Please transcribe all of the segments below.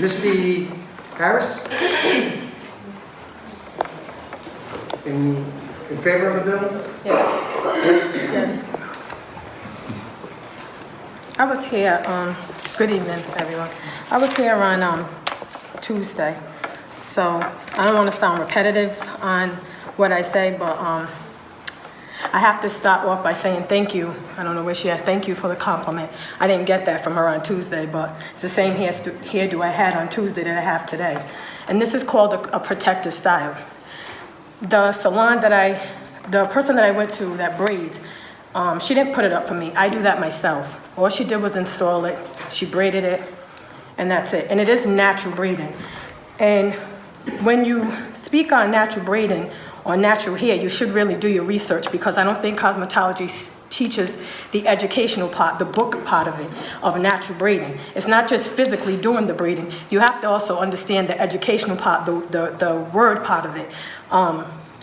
Misty Harris? In favor of the bill? Yes. I was here, good evening, everyone. I was here on Tuesday, so I don't want to sound repetitive on what I say, but I have to start off by saying thank you. I don't know where she at. Thank you for the compliment. I didn't get that from her on Tuesday, but it's the same hairdo I had on Tuesday that I have today. And this is called a protective style. The salon the person that I went to that braids, she didn't put it up for me. I do that myself. All she did was install it. She braided it, and that's it. And it is natural braiding. And when you speak on natural braiding or natural hair, you should really do your research, because I don't think cosmetology teaches the educational part, the book part of it, of natural braiding. It's not just physically doing the braiding. You have to also understand the educational part, the word part of it.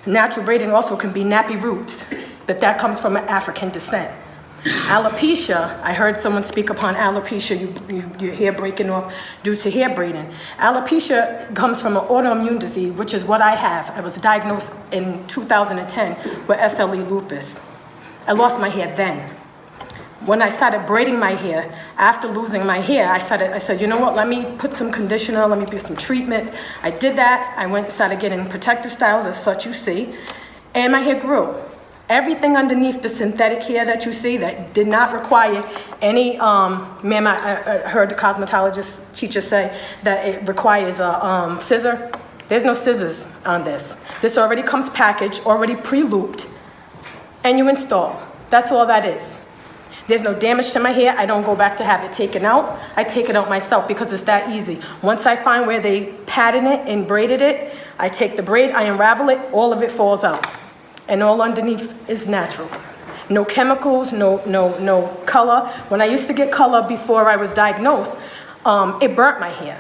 Natural braiding also can be nappy roots, but that comes from an African descent. Alopecia, I heard someone speak upon alopecia, your hair breaking off due to hair braiding. Alopecia comes from an autoimmune disease, which is what I have. I was diagnosed in 2010 with SLE lupus. I lost my hair then. When I started braiding my hair, after losing my hair, I said, you know what, let me put some conditioner, let me do some treatments. I did that. I went and started getting protective styles, as such you see, and my hair grew. Everything underneath the synthetic hair that you see that did not require any, ma'am, I heard the cosmetologist teacher say that it requires a scissor. There's no scissors on this. This already comes packaged, already pre-looped, and you install. That's all that is. There's no damage to my hair. I don't go back to have it taken out. I take it out myself because it's that easy. Once I find where they patterned it and braided it, I take the braid, I unravel it, all of it falls out. And all underneath is natural. No chemicals, no color. When I used to get color before I was diagnosed, it burnt my hair.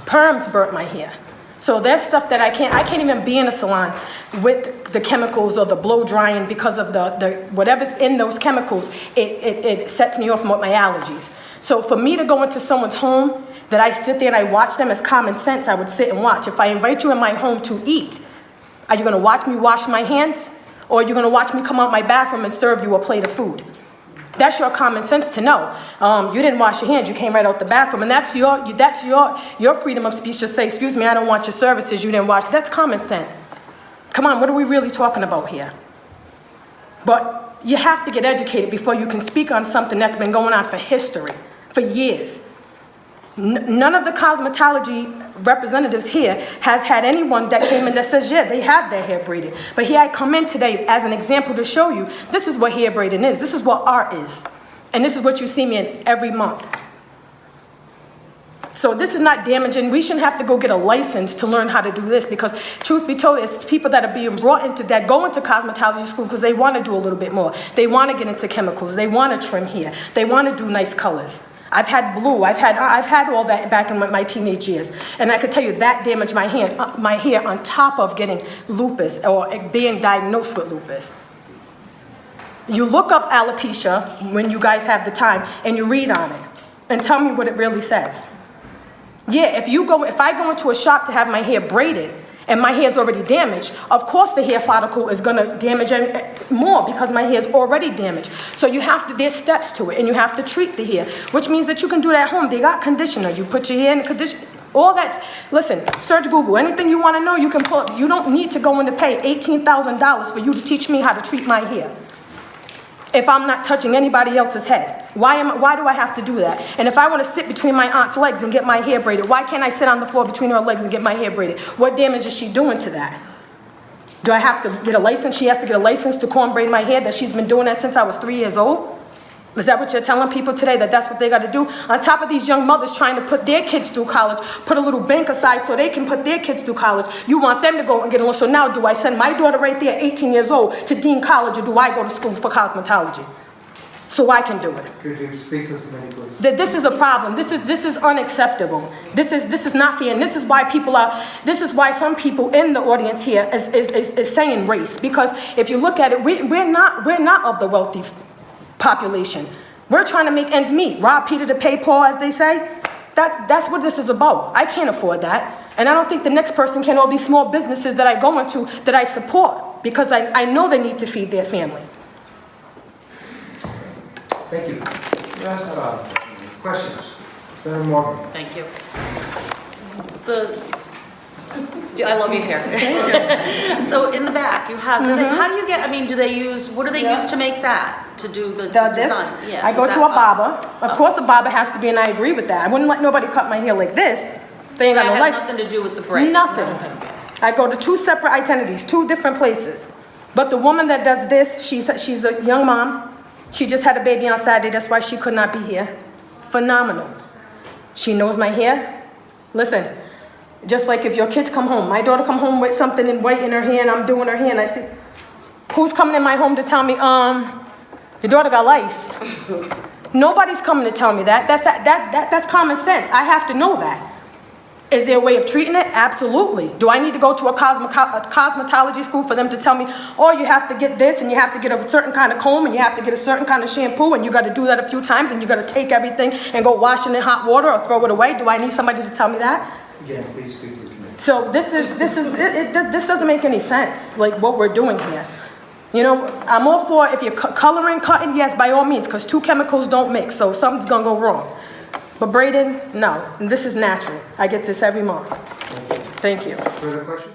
Perms burnt my hair. So there's stuff that I can't even be in a salon with the chemicals or the blow drying, because of the whatever's in those chemicals, it sets me off with my allergies. So for me to go into someone's home, that I sit there and I watch them, as common sense, I would sit and watch. If I invite you in my home to eat, are you going to watch me wash my hands? Or are you going to watch me come out my bathroom and serve you a plate of food? That's your common sense to know. You didn't wash your hands, you came right out the bathroom, and that's your freedom of speech to say, excuse me, I don't want your services, you didn't wash. That's common sense. Come on, what are we really talking about here? But you have to get educated before you can speak on something that's been going on for history, for years. None of the cosmetology representatives here has had anyone that came in that says, yeah, they have their hair braided. But here I come in today as an example to show you, this is what hair braiding is. This is what art is. And this is what you see me in every month. So this is not damaging. We shouldn't have to go get a license to learn how to do this, because truth be told, it's people that are being brought into that go into cosmetology school because they want to do a little bit more. They want to get into chemicals. They want to trim hair. They want to do nice colors. I've had blue, I've had all that back in my teenage years. And I could tell you that damaged my hair on top of getting lupus or being diagnosed with lupus. You look up alopecia when you guys have the time and you read on it and tell me what it really says. Yeah, if I go into a shop to have my hair braided and my hair's already damaged, of course the hair follicle is gonna damage more because my hair's already damaged. So there's steps to it, and you have to treat the hair, which means that you can do that at home. They got conditioner. You put your hair in conditioner. All that, listen, search Google. Anything you wanna know, you can pull up. You don't need to go in to pay $18,000 for you to teach me how to treat my hair if I'm not touching anybody else's head. Why do I have to do that? And if I want to sit between my aunt's legs and get my hair braided, why can't I sit on the floor between her legs and get my hair braided? What damage is she doing to that? Do I have to get a license? She has to get a license to comb braid my hair, that she's been doing that since I was 3 years old? Is that what you're telling people today, that that's what they got to do? On top of these young mothers trying to put their kids through college, put a little bank aside so they can put their kids through college, you want them to go and get a loan. So now do I send my daughter right there, 18 years old, to Dean College, or do I go to school for cosmetology so I can do it? Could you speak to me, please? This is a problem. This is unacceptable. This is not fair. And this is why some people in the audience here is saying race. Because if you look at it, we're not of the wealthy population. We're trying to make ends meet. Rob Peter to pay Paul, as they say. That's what this is about. I can't afford that. And I don't think the next person can. All these small businesses that I go into that I support because I know they need to feed their family. Thank you. Yes, questions? Senator Morgan. Thank you. I love your hair. So in the back, you have, how do you get, I mean, what do they use to make that? To do the design? Yeah. I go to a barber. Of course, a barber has to be, and I agree with that. I wouldn't let nobody cut my hair like this. They ain't got no That has license. nothing to do with the braid? Nothing. I go to 2 separate identities, 2 different places. But the woman that does this, she's a young mom. She just had a baby on Saturday. That's why she could not be here. Phenomenal. She knows my hair. Listen, just like if your kids come home, my daughter come home with something in white in her hair and I'm doing her hair and I say, who's coming in my home to tell me, your daughter got lice? Nobody's coming to tell me that. That's common sense. I have to know that. Is there a way of treating it? Absolutely. Do I need to go to a cosmetology school for them to tell me, oh, you have to get this and you have to get a certain kind of comb and you have to get a certain kind of shampoo and you got to do that a few times and you got to take everything and go wash it in hot water or throw it away? Do I need somebody to tell me that? Again, please speak to the committee. So this doesn't make any sense, like what we're doing here. You know, I'm all for if you're coloring, cutting, yes, by all means, because 2 chemicals don't mix, so something's gonna go wrong. But braiding, no. And this is natural. I get this every month. Thank you. Further questions?